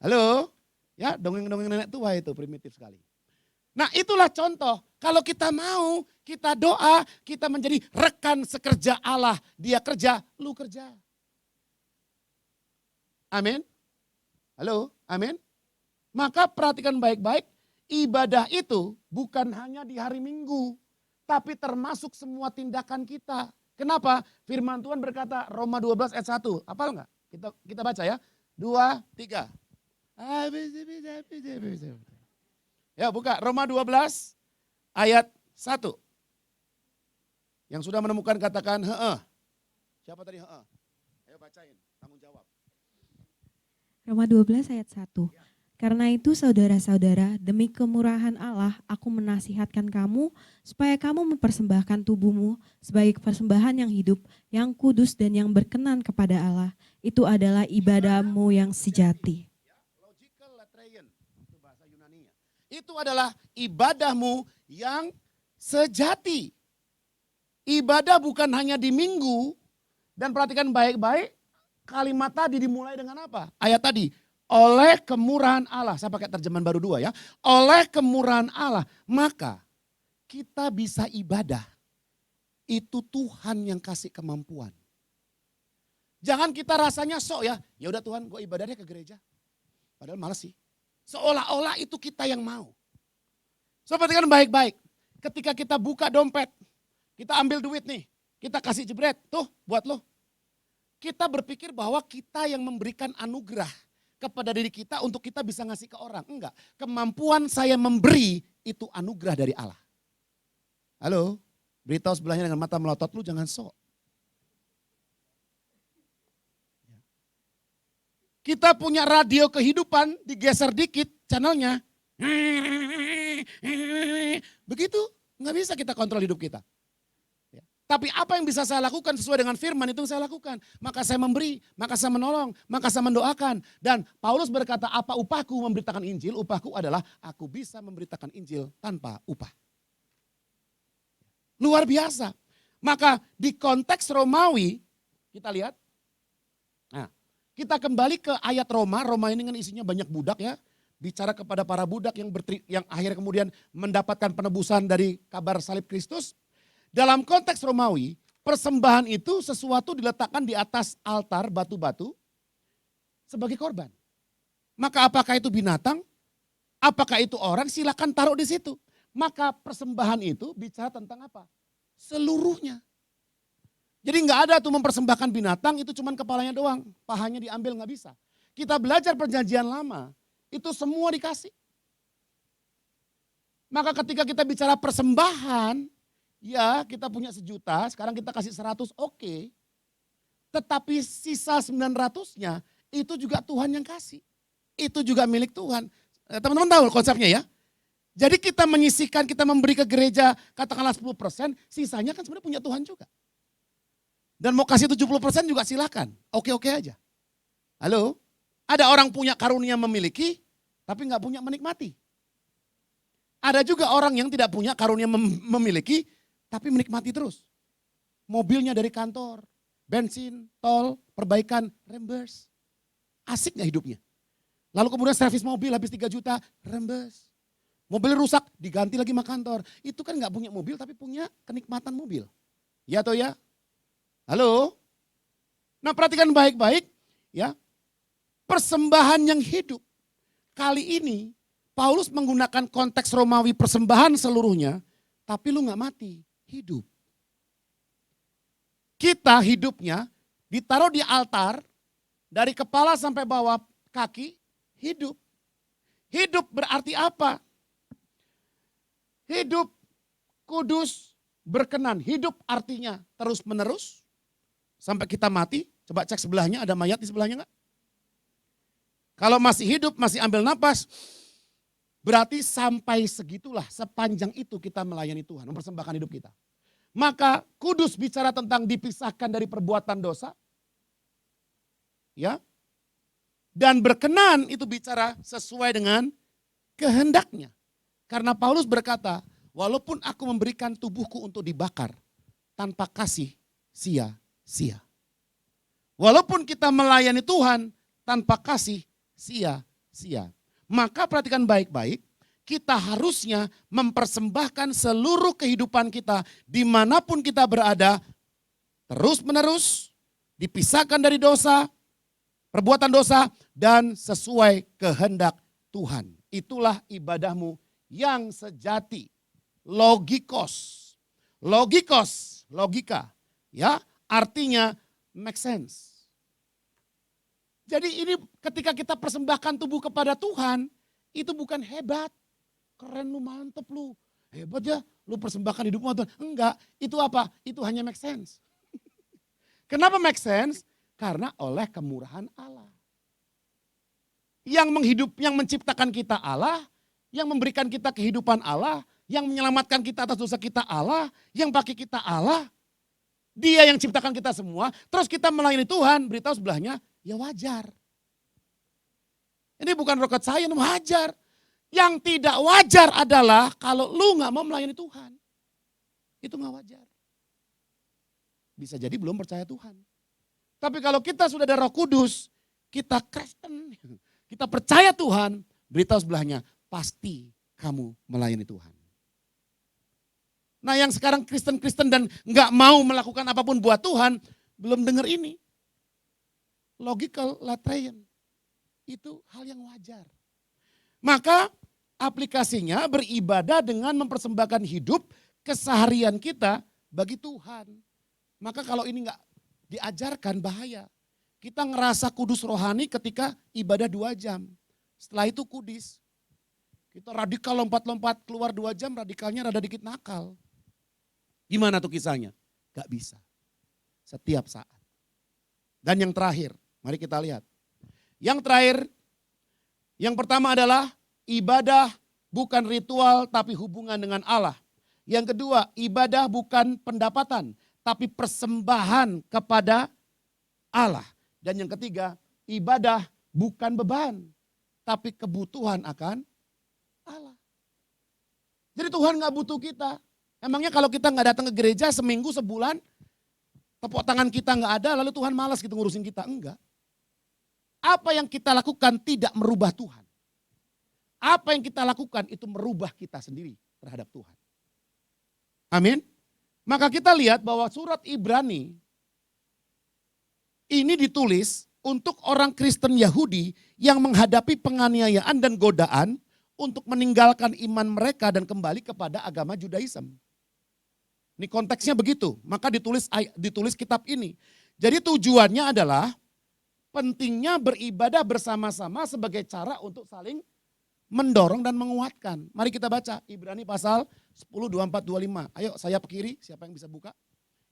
Speaker 1: Halo? Ya, dongeng-dongeng nenek tua itu primitif sekali. Nah itulah contoh, kalau kita mau, kita doa, kita menjadi rekan sekerja Allah. Dia kerja, lu kerja. Amin. Halo, amin. Maka perhatikan baik-baik, ibadah itu bukan hanya di hari Minggu, tapi termasuk semua tindakan kita. Kenapa? Firman Tuhan berkata Roma 12 ayat 1. Hafal enggak? Kita baca ya. 2, 3. Ya buka Roma 12 ayat 1. Yang sudah menemukan katakan heeh. Siapa tadi heeh? Ayo bacain, tanggung jawab.
Speaker 3: Roma 12 ayat 1. Karena itu saudara-saudara, demi kemurahan Allah, aku menasihatkan kamu supaya kamu mempersembahkan tubuhmu sebagai persembahan yang hidup, yang kudus dan yang berkenan kepada Allah. Itu adalah ibadahmu yang sejati.
Speaker 1: Logical latreion, itu bahasa Yunaninya. Itu adalah ibadahmu yang sejati. Ibadah bukan hanya di minggu, dan perhatikan baik-baik, kalimat tadi dimulai dengan apa? Ayat tadi. Oleh kemurahan Allah, saya pakai terjemahan baru 2 ya. Oleh kemurahan Allah, maka kita bisa ibadah. Itu Tuhan yang kasih kemampuan. Jangan kita rasanya sok ya. Ya udah Tuhan, gue ibadahnya ke gereja. Padahal malas sih. Seolah-olah itu kita yang mau. So perhatikan baik-baik. Ketika kita buka dompet, kita ambil duit nih, kita kasih jebret, tuh buat lo. Kita berpikir bahwa kita yang memberikan anugerah kepada diri kita untuk kita bisa ngasih ke orang. Enggak, kemampuan saya memberi itu anugerah dari Allah. Halo, beritahu sebelahnya dengan mata melotot, lu jangan sok. Kita punya radio kehidupan, digeser dikit channelnya. Begitu, nggak bisa kita kontrol hidup kita. Tapi apa yang bisa saya lakukan sesuai dengan firman itu yang saya lakukan. Maka saya memberi, maka saya menolong, maka saya mendoakan. Dan Paulus berkata, apa upahku memberitakan Injil? Upahku adalah aku bisa memberitakan Injil tanpa upah. Luar biasa. Maka di konteks Romawi, kita lihat. Nah, kita kembali ke ayat Roma. Roma ini kan isinya banyak budak ya. Bicara kepada para budak yang akhirnya kemudian mendapatkan penebusan dari kabar salib Kristus. Dalam konteks Romawi, persembahan itu sesuatu diletakkan di atas altar batu-batu sebagai korban. Maka apakah itu binatang, apakah itu orang, silakan taruh di situ. Maka persembahan itu bicara tentang apa? Seluruhnya. Jadi nggak ada tuh mempersembahkan binatang, itu cuma kepalanya doang, pahanya diambil nggak bisa. Kita belajar perjanjian lama, itu semua dikasih. Maka ketika kita bicara persembahan, ya kita punya 1 juta, sekarang kita kasih 100, oke. Tetapi sisa 900-nya itu juga Tuhan yang kasih. Itu juga milik Tuhan. Teman-teman tahu konsepnya ya. Jadi kita menyisihkan, kita memberi ke gereja katakanlah 10%, sisanya kan sebenarnya punya Tuhan juga. Dan mau kasih 70% juga silakan, oke-oke aja. Halo, ada orang punya karunia memiliki, tapi nggak punya menikmati. Ada juga orang yang tidak punya karunia memiliki, tapi menikmati terus. Mobilnya dari kantor, bensin, tol, perbaikan, reimburse. Asik gak hidupnya? Lalu kemudian servis mobil habis 3 juta, reimburse. Mobil rusak, diganti lagi sama kantor. Itu kan gak punya mobil tapi punya kenikmatan mobil. Ya atau ya? Halo? Nah perhatikan baik-baik ya. Persembahan yang hidup. Kali ini Paulus menggunakan konteks Romawi persembahan seluruhnya, tapi lu gak mati. Hidup. Kita hidupnya ditaruh di altar, dari kepala sampai bawah kaki, hidup. Hidup berarti apa? Hidup kudus, berkenan. Hidup artinya terus menerus sampai kita mati. Coba cek sebelahnya, ada mayat di sebelahnya enggak? Kalau masih hidup, masih ambil napas, berarti sampai segitulah, sepanjang itu kita melayani Tuhan, mempersembahkan hidup kita. Maka kudus bicara tentang dipisahkan dari perbuatan dosa. Ya. Dan berkenan itu bicara sesuai dengan kehendaknya. Karena Paulus berkata, walaupun aku memberikan tubuhku untuk dibakar, tanpa kasih sia-sia. Walaupun kita melayani Tuhan, tanpa kasih sia-sia. Maka perhatikan baik-baik, kita harusnya mempersembahkan seluruh kehidupan kita dimanapun kita berada, terus menerus, dipisahkan dari dosa, perbuatan dosa, dan sesuai kehendak Tuhan. Itulah ibadahmu yang sejati. Logikos. Logikos, logika. Ya, artinya make sense. Jadi ini ketika kita persembahkan tubuh kepada Tuhan, itu bukan hebat. Keren lu, mantep lu. Hebat ya, lu persembahkan hidupmu Tuhan. Enggak, itu apa? Itu hanya make sense. Kenapa make sense? Karena oleh kemurahan Allah. Yang menciptakan kita Allah, yang memberikan kita kehidupan Allah, yang menyelamatkan kita atas dosa kita Allah, yang pakai kita Allah. Dia yang ciptakan kita semua, terus kita melayani Tuhan, beritahu sebelahnya, ya wajar. Ini bukan rocket science, wajar. Yang tidak wajar adalah kalau lu gak mau melayani Tuhan. Itu gak wajar. Bisa jadi belum percaya Tuhan. Tapi kalau kita sudah ada Roh Kudus, kita Kristen, kita percaya Tuhan, beritahu sebelahnya, pasti kamu melayani Tuhan. Nah yang sekarang Kristen-Kristen dan gak mau melakukan apapun buat Tuhan, belum dengar ini. Logical latrien, itu hal yang wajar. Maka aplikasinya beribadah dengan mempersembahkan hidup keseharian kita bagi Tuhan. Maka kalau ini gak diajarkan bahaya. Kita ngerasa kudus rohani ketika ibadah 2 jam. Setelah itu kudis. Kita radikal lompat-lompat keluar 2 jam, radikalnya rada dikit nakal. Gimana tuh kisahnya? Gak bisa. Setiap saat. Dan yang terakhir, mari kita lihat. Yang terakhir, yang pertama adalah ibadah bukan ritual tapi hubungan dengan Allah. Yang kedua, ibadah bukan pendapatan tapi persembahan kepada Allah. Dan yang ketiga, ibadah bukan beban tapi kebutuhan akan Allah. Jadi Tuhan gak butuh kita. Emangnya kalau kita gak datang ke gereja seminggu, sebulan, tepuk tangan kita gak ada lalu Tuhan malas gitu ngurusin kita? Enggak. Apa yang kita lakukan tidak merubah Tuhan. Apa yang kita lakukan itu merubah kita sendiri terhadap Tuhan. Amin. Maka kita lihat bahwa surat Ibrani ini ditulis untuk orang Kristen Yahudi yang menghadapi penganiayaan dan godaan untuk meninggalkan iman mereka dan kembali kepada agama Judaism. Ini konteksnya begitu, maka ditulis kitab ini. Jadi tujuannya adalah pentingnya beribadah bersama-sama sebagai cara untuk saling mendorong dan menguatkan. Mari kita baca Ibrani pasal 10, 24, 25. Ayo sayap kiri, siapa yang bisa buka?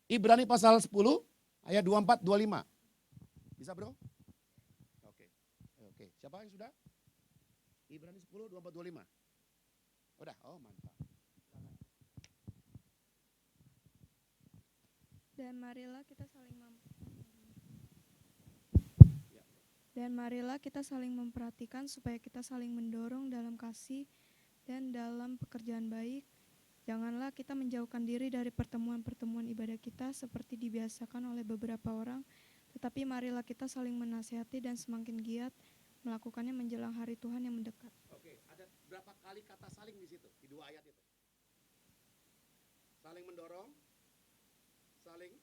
Speaker 1: Ibrani pasal 10 ayat 24, 25. Bisa bro? Oke. Siapa yang sudah? Ibrani 10, 24, 25. Udah, oh mantap.
Speaker 4: Dan marilah kita saling memperhatikan supaya kita saling mendorong dalam kasih dan dalam pekerjaan baik. Janganlah kita menjauhkan diri dari pertemuan-pertemuan ibadah kita seperti dibiasakan oleh beberapa orang, tetapi marilah kita saling menasihati dan semakin giat melakukannya menjelang hari Tuhan yang mendekat.
Speaker 1: Oke, ada berapa kali kata saling di situ, di 2 ayat itu? Saling mendorong, saling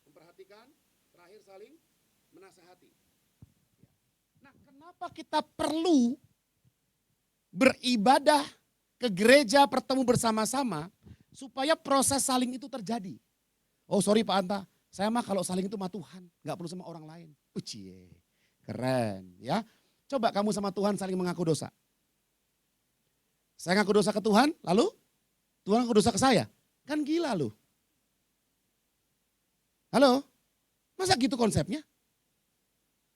Speaker 1: memperhatikan, terakhir saling menasihati. Nah, kenapa kita perlu beribadah ke gereja, bertemu bersama-sama supaya proses saling itu terjadi? Oh sorry Pak Anta, saya mah kalau saling itu sama Tuhan, gak perlu sama orang lain. Ucie, keren ya. Coba kamu sama Tuhan saling mengaku dosa. Saya ngaku dosa ke Tuhan, lalu Tuhan aku dosa ke saya. Kan gila loh. Halo? Masa gitu konsepnya?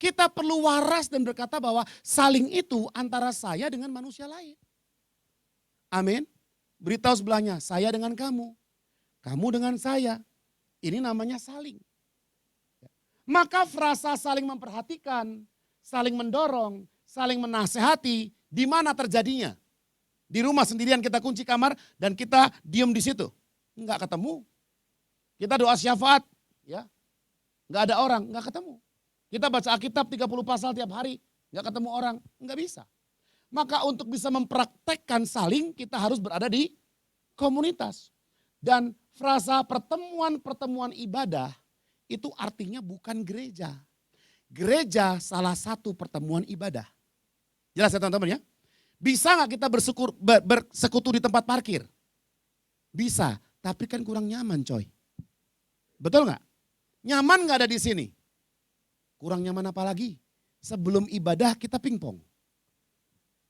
Speaker 1: Kita perlu waras dan berkata bahwa saling itu antara saya dengan manusia lain. Amin. Beritahu sebelahnya, saya dengan kamu. Kamu dengan saya. Ini namanya saling. Maka frasa saling memperhatikan, saling mendorong, saling menasehati, di mana terjadinya? Di rumah sendirian kita kunci kamar dan kita diem di situ. Enggak ketemu. Kita doa syafaat, ya. Enggak ada orang, enggak ketemu. Kita baca Alkitab 30 pasal tiap hari, enggak ketemu orang, enggak bisa. Maka untuk bisa mempraktekkan saling, kita harus berada di komunitas. Dan frasa pertemuan-pertemuan ibadah itu artinya bukan gereja. Gereja salah satu pertemuan ibadah. Jelas ya teman-teman ya? Bisa gak kita bersekutu di tempat parkir? Bisa, tapi kan kurang nyaman coy. Betul gak? Nyaman gak ada di sini? Kurang nyaman apa lagi? Sebelum ibadah kita pingpong.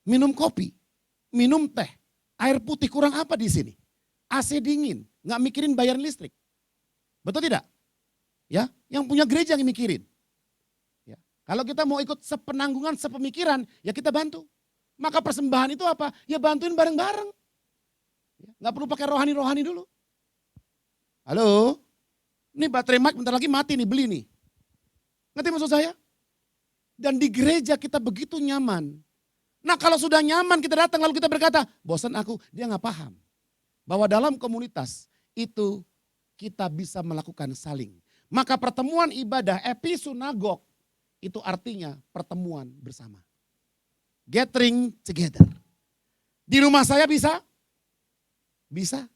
Speaker 1: Minum kopi, minum teh, air putih kurang apa di sini? AC dingin, gak mikirin bayar listrik. Betul tidak? Ya, yang punya gereja yang mikirin. Ya. Kalau kita mau ikut sepenanggungan, sepemikiran, ya kita bantu. Maka persembahan itu apa? Ya bantuin bareng-bareng. Ya, gak perlu pakai rohani-rohani dulu. Halo? Ini baterai mic bentar lagi mati nih, beli nih. Ngerti maksud saya? Dan di gereja kita begitu nyaman. Nah kalau sudah nyaman kita datang lalu kita berkata, bosan aku, dia gak paham. Bahwa dalam komunitas itu kita bisa melakukan saling. Maka pertemuan ibadah episunagog itu artinya pertemuan bersama. Gathering together. Di rumah saya bisa? Bisa.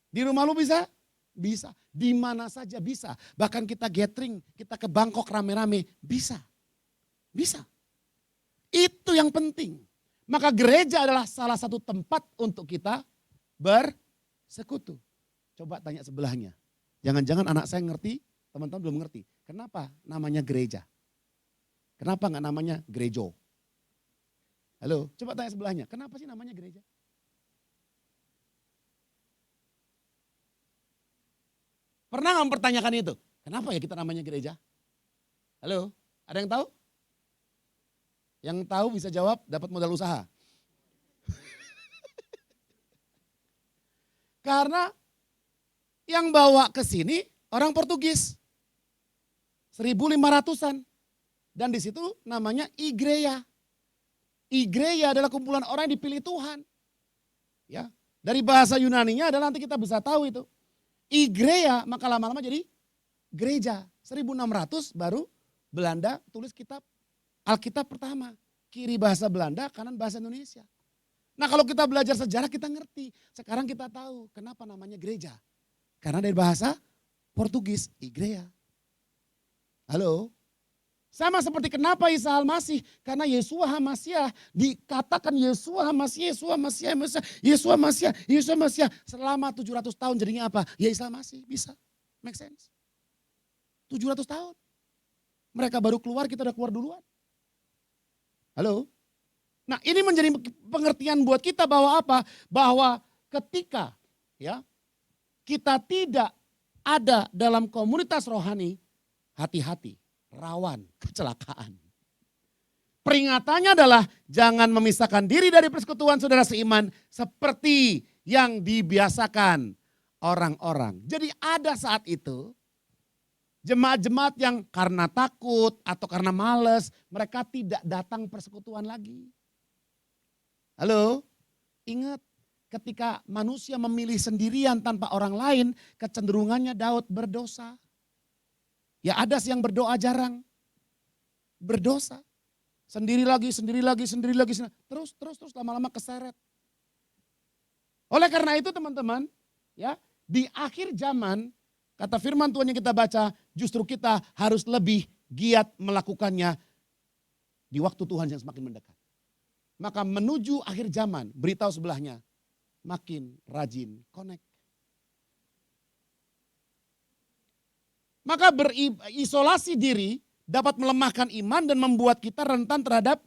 Speaker 1: Di rumah lu bisa? Bisa. Di mana saja bisa. Bahkan kita gathering, kita ke Bangkok rame-rame, bisa. Bisa. Itu yang penting. Maka gereja adalah salah satu tempat untuk kita bersekutu. Coba tanya sebelahnya. Jangan-jangan anak saya ngerti, teman-teman belum ngerti. Kenapa namanya gereja? Kenapa nggak namanya gerejo? Halo, coba tanya sebelahnya, kenapa sih namanya gereja? Pernah nggak mempertanyakan itu? Kenapa ya kita namanya gereja? Halo, ada yang tahu? Yang tahu bisa jawab, dapat modal usaha. Karena yang bawa ke sini orang Portugis. 1500-an. Dan di situ namanya igreja. Igreja adalah kumpulan orang yang dipilih Tuhan. Ya, dari bahasa Yunaninya adalah nanti kita bisa tahu itu. Igreja maka lama-lama jadi gereja. 1600 baru Belanda tulis kitab Alkitab pertama. Kiri bahasa Belanda, kanan bahasa Indonesia. Nah kalau kita belajar sejarah kita ngerti. Sekarang kita tahu kenapa namanya gereja. Karena dari bahasa Portugis, igreja. Halo? Sama seperti kenapa Isa Al-Masih. Karena Yesua HaMasiah dikatakan Yesua HaMasiah, Yesua HaMasiah. Selama 700 tahun jadinya apa? Ya Isa Al-Masih, bisa. Make sense. 700 tahun. Mereka baru keluar, kita udah keluar duluan. Halo? Nah ini menjadi pengertian buat kita bahwa apa? Bahwa ketika ya kita tidak ada dalam komunitas rohani, hati-hati. Rawan kecelakaan. Peringatannya adalah jangan memisahkan diri dari persekutuan saudara seiman seperti yang dibiasakan orang-orang. Jadi ada saat itu jemaat-jemaat yang karena takut atau karena males mereka tidak datang persekutuan lagi. Halo, ingat ketika manusia memilih sendirian tanpa orang lain kecenderungannya Daud berdosa. Ya ada yang berdoa jarang. Berdosa. Sendiri lagi. Terus lama-lama keseret. Oleh karena itu teman-teman, ya di akhir zaman, kata firman Tuhan yang kita baca, justru kita harus lebih giat melakukannya di waktu Tuhan yang semakin mendekat. Maka menuju akhir zaman, beritahu sebelahnya, makin rajin connect. Maka berisolasi diri dapat melemahkan iman dan membuat kita rentan terhadap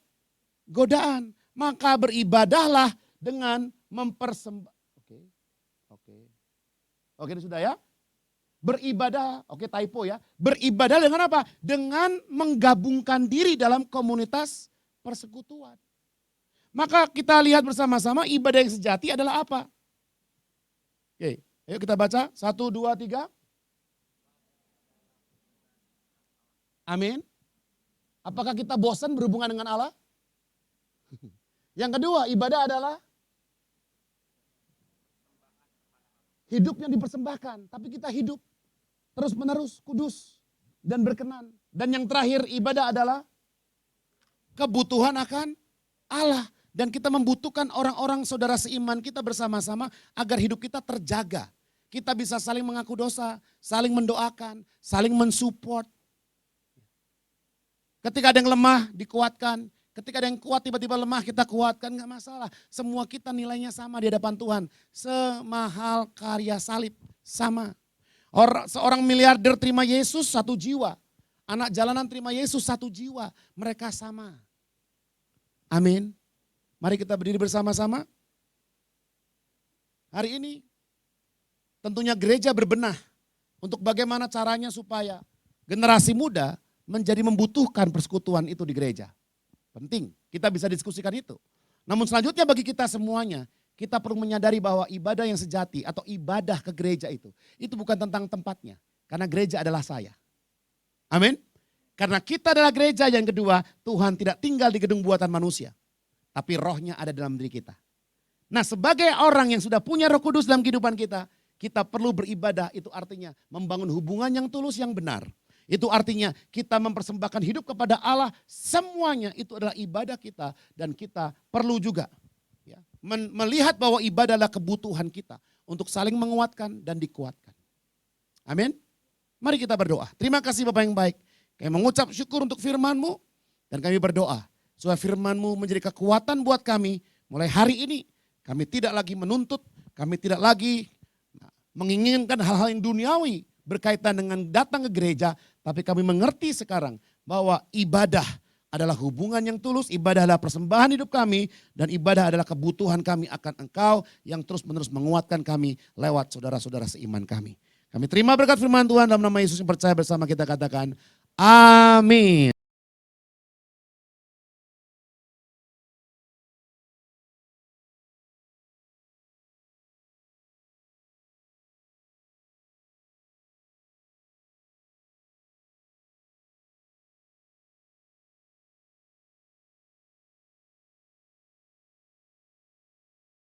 Speaker 1: godaan. Maka beribadahlah dengan mempersembahkan. Oke, ini sudah ya. Beribadah, oke typo ya. Beribadah dengan apa? Dengan menggabungkan diri dalam komunitas persekutuan. Maka kita lihat bersama-sama ibadah yang sejati adalah apa? Oke, ayo kita baca. 1, 2, 3. Amin. Apakah kita bosan berhubungan dengan Allah? Yang kedua, ibadah adalah hidup yang dipersembahkan. Tapi kita hidup terus menerus, kudus dan berkenan. Dan yang terakhir, ibadah adalah kebutuhan akan Allah. Dan kita membutuhkan orang-orang saudara seiman kita bersama-sama agar hidup kita terjaga. Kita bisa saling mengaku dosa, saling mendoakan, saling mensupport. Ketika ada yang lemah, dikuatkan. Ketika ada yang kuat, tiba-tiba lemah, kita kuatkan, gak masalah. Semua kita nilainya sama di hadapan Tuhan. Semahal karya salib, sama. Seorang miliarder terima Yesus 1 jiwa. Anak jalanan terima Yesus 1 jiwa. Mereka sama. Amin. Mari kita berdiri bersama-sama. Hari ini tentunya gereja berbenah untuk bagaimana caranya supaya generasi muda menjadi membutuhkan persekutuan itu di gereja. Penting, kita bisa diskusikan itu. Namun selanjutnya bagi kita semuanya, kita perlu menyadari bahwa ibadah yang sejati atau ibadah ke gereja itu bukan tentang tempatnya. Karena gereja adalah saya. Amin. Karena kita adalah gereja. Yang kedua, Tuhan tidak tinggal di gedung buatan manusia. Tapi rohnya ada dalam diri kita. Nah, sebagai orang yang sudah punya Roh Kudus dalam kehidupan kita perlu beribadah. Itu artinya membangun hubungan yang tulus, yang benar. Itu artinya kita mempersembahkan hidup kepada Allah. Semuanya itu adalah ibadah kita. Dan kita perlu juga ya, melihat bahwa ibadah adalah kebutuhan kita. Untuk saling menguatkan dan dikuatkan. Amin. Mari kita berdoa. Terima kasih Bapak yang baik. Kami mengucap syukur untuk firman-Mu. Dan kami berdoa. Supaya firman-Mu menjadi kekuatan buat kami. Mulai hari ini kami tidak lagi menuntut. Kami tidak lagi menginginkan hal-hal yang duniawi berkaitan dengan datang ke gereja. Tapi kami mengerti sekarang bahwa ibadah adalah hubungan yang tulus. Ibadah adalah persembahan hidup kami. Dan ibadah adalah kebutuhan kami akan Engkau yang terus menerus menguatkan kami lewat saudara-saudara seiman kami. Kami terima berkat firman Tuhan dalam nama Yesus yang percaya bersama kita katakan amin.